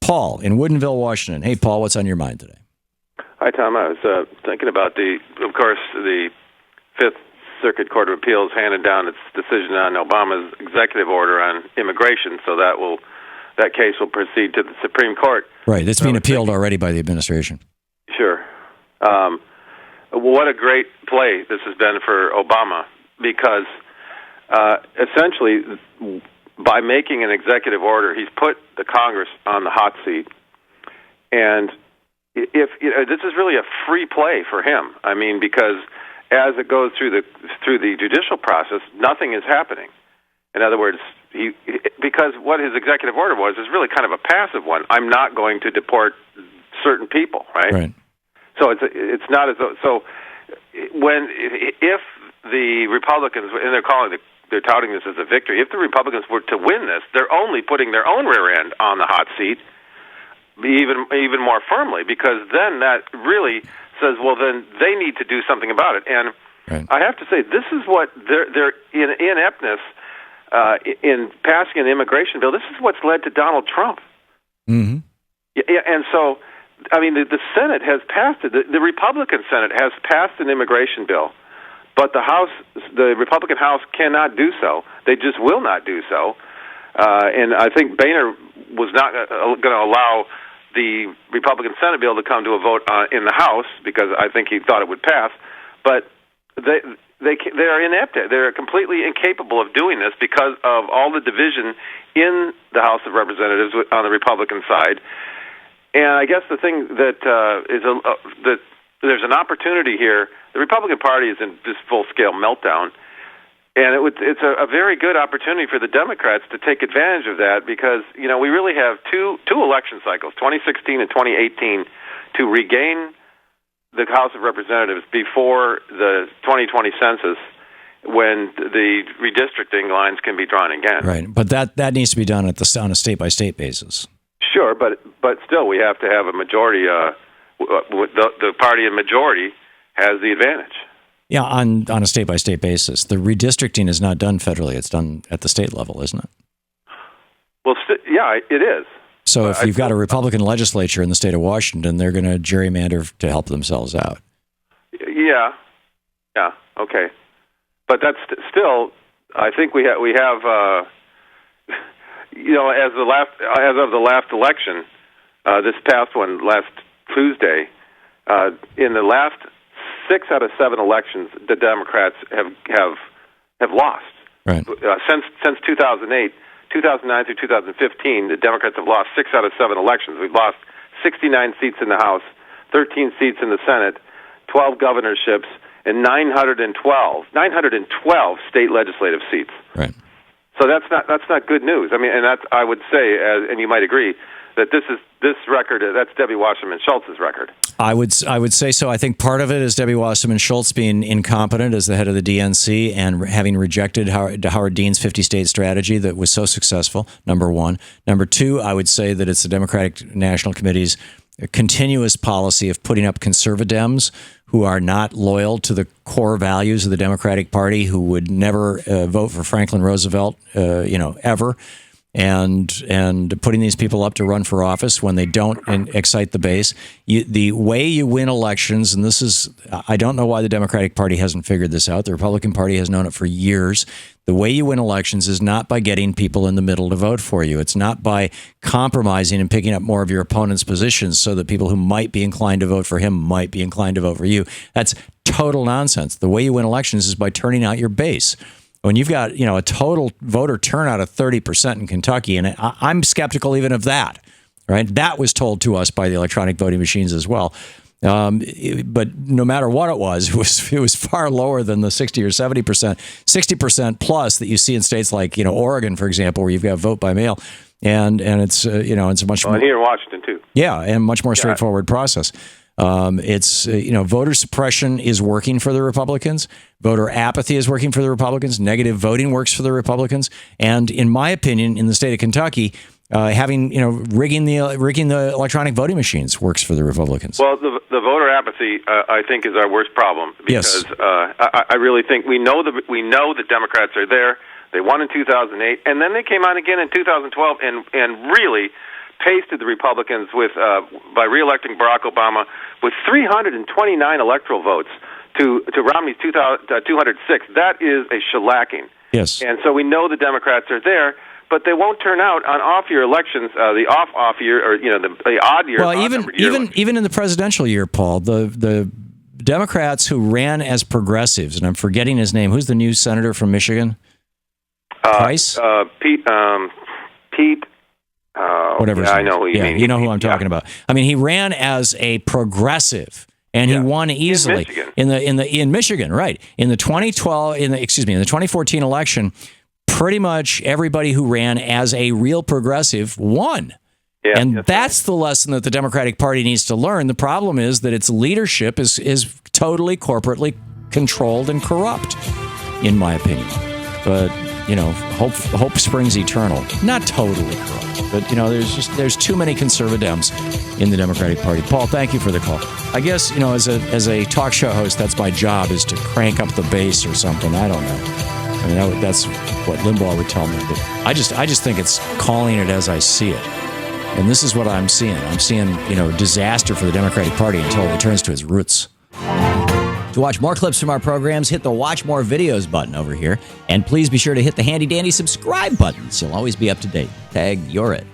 Paul in Woodinville, Washington. Hey, Paul, what's on your mind today? Hi, Tom. I was thinking about the Fifth Circuit Court of Appeals handed down its decision on Obama's executive order on immigration, so that case will proceed to the Supreme Court. Right. It's being appealed already by the administration. Sure. What a great play this has been for Obama, because essentially, by making an executive order, he's put the Congress on the hot seat. And if this is really a free play for him. I mean, because as it goes through the judicial process, nothing is happening. In other words, because what his executive order was is really kind of a passive one. I'm not going to deport certain people, right? Right. So it's not as though. So if the Republicans, and they're touting this as a victory, if the Republicans were to win this, they're only putting their own rear end on the hot seat even more firmly, because then that really says, well, then they need to do something about it. And right. I have to say, this is what they're in ineptness in passing an immigration bill. This is what's led to Donald Trump. Mm-hmm. Yeah, and so, I mean, the Senate has passed it. The Republican Senate has passed an immigration bill, but the Republican House cannot do so. They just will not do so. And I think Boehner was not going to allow the Republican Senate bill to come to a vote in the House, because I think he thought it would pass. But they are inept. They're completely incapable of doing this because of all the division in the House of Representatives on the Republican side. And I guess the thing that that there's an opportunity here. The Republican Party is in this full-scale meltdown, and it's a very good opportunity for the Democrats to take advantage of that, because we really have two election cycles, 2016 and 2018, to regain the House of Representatives before the 2020 census, when the redistricting lines can be drawn again. Right, but that needs to be done on a state-by-state basis. Sure, but still, we have to have a majority. The party in majority has the advantage. Yeah, on a state-by-state basis. The redistricting is not done federally; it's done at the state level, isn't it? Well, yeah, it is. So if you've got a Republican legislature in the state of Washington, they're going to gerrymander to help themselves out. Yeah, okay, but that's still. I think we have. As of the last election, this past one last Tuesday, in the last 6 out of 7 elections, the Democrats have lost. Right. Since 2008, 2009 through 2015, the Democrats have lost 6 out of 7 elections. We've lost 69 seats in the House, 13 seats in the Senate, 12 governorships, and 912 state legislative seats. Right. So that's not good news. I mean, and I would say, and you might agree, that this record, that's Debbie Wasserman Schultz's record. I would say so. I think part of it is Debbie Wasserman Schultz being incompetent as the head of the DNC and having rejected Howard Dean's 50-state strategy that was so successful, number one. Number two, I would say that it's the Democratic National Committee's continuous policy of putting up conservadems who are not loyal to the core values of the Democratic Party, who would never vote for Franklin Roosevelt, ever, and putting these people up to run for office when they don't excite the base. The way you win elections, and this is, I don't know why the Democratic Party hasn't figured this out. The Republican Party has known it for years. The way you win elections is not by getting people in the middle to vote for you. It's not by compromising and picking up more of your opponent's positions so that people who might be inclined to vote for him might be inclined to vote for you. That's total nonsense. The way you win elections is by turning out your base. When you've got, a total voter turnout of 30% in Kentucky, and I'm skeptical even of that, right? That was told to us by the electronic voting machines as well. But no matter what it was far lower than the 60 or 70%, 60% plus that you see in states like, Oregon, for example, where you've got vote by mail. And it's, it's a much more. And here in Washington, too. Yeah, and much more straightforward process. It's, voter suppression is working for the Republicans. Voter apathy is working for the Republicans. Negative voting works for the Republicans. And in my opinion, in the state of Kentucky, rigging the electronic voting machines works for the Republicans. Well, the voter apathy, I think, is our worst problem, because yes. I really think we know the Democrats are there. They won in 2008, and then they came on again in 2012 and really pasted the Republicans with by reelecting Barack Obama with 329 electoral votes to Romney's 206. That is a shellacking. Yes. And so we know the Democrats are there, but they won't turn out on off-year elections, the off year, or the odd year. Well, even in the presidential year, Paul, the Democrats who ran as progressives, and I'm forgetting his name. Who's the new senator from Michigan? Price? Pete. Whatever. Yeah, I know who you mean. You know who I'm talking about. I mean, he ran as a progressive, and he won easily in Michigan, right? In the 2014 election, pretty much everybody who ran as a real progressive won. Yeah, and that's the lesson that the Democratic Party needs to learn. The problem is that its leadership is totally corporately controlled and corrupt, in my opinion. But hope springs eternal. Not totally corrupt, but there's too many conservatives in the Democratic Party. Paul, thank you for the call. I guess as a talk show host, that's my job, is to crank up the bass or something. I don't know. I mean, that's what Limbaugh would tell me. But I just think it's calling it as I see it. And this is what I'm seeing. I'm seeing, disaster for the Democratic Party until it returns to its roots. To watch more clips from our programs, hit the Watch More Videos button over here. And please be sure to hit the handy-dandy subscribe button so you'll always be up to date. Tag, you're it.